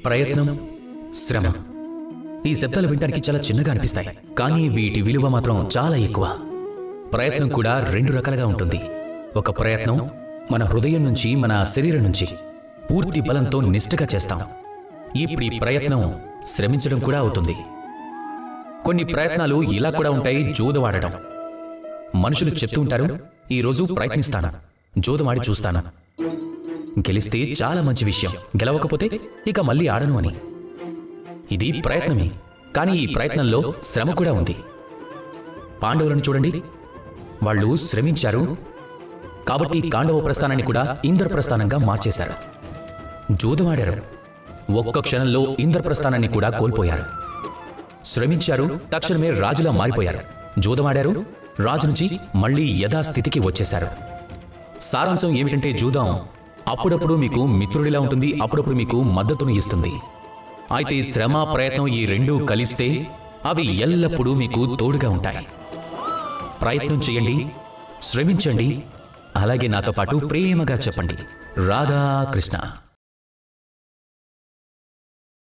ప్రయత్నం, శ్రమ. ఈ శబ్దాలు వినడానికి చాలా చిన్నగా అనిపిస్తాయి, కానీ వీటి విలువ మాత్రం చాలా ఎక్కువ. ప్రయత్నం కూడా రెండు రకాలుగా ఉంటుంది. ఒక ప్రయత్నం మన హృదయం నుంచి, మన శరీరం నుంచి పూర్తి బలంతో నిష్ఠగా చేస్తాం. ఇప్పుడు ఈ ప్రయత్నం శ్రమించడం కూడా అవుతుంది. కొన్ని ప్రయత్నాలు ఇలా కూడా ఉంటాయి, జోదవాడటం. మనుషులు చెప్తూ ఉంటారు, ఈరోజు ప్రయత్నిస్తాను, జోదమాడి చూస్తాను, గెలిస్తే చాలా మంచి విషయం, గెలవకపోతే ఇక మళ్ళీ ఆడను అని. ఇది ప్రయత్నమే, కానీ ఈ ప్రయత్నంలో శ్రమ కూడా ఉంది. పాండవులను చూడండి, వాళ్ళు శ్రమించారు కాబట్టి కాండవ ప్రస్థానాన్ని కూడా ఇంద్రప్రస్థానంగా మార్చేశారు. జోదమాడారు, ఒక్క క్షణంలో ఇంద్రప్రస్థానాన్ని కూడా కోల్పోయారు. శ్రమించారు, తక్షణమే రాజులా మారిపోయారు. జూదమాడారు, రాజు నుంచి మళ్లీ యథాస్థితికి వచ్చేశారు. సారాంశం ఏమిటంటే, జూదం అప్పుడప్పుడు మీకు మిత్రుడిలా ఉంటుంది, అప్పుడప్పుడు మీకు మద్దతును ఇస్తుంది. అయితే శ్రమ, ప్రయత్నం ఈ రెండూ కలిస్తే అవి ఎల్లప్పుడూ మీకు తోడుగా ఉంటాయి. ప్రయత్నం చేయండి, శ్రమించండి, అలాగే నాతో పాటు ప్రేమగా చెప్పండి, రాధా కృష్ణ.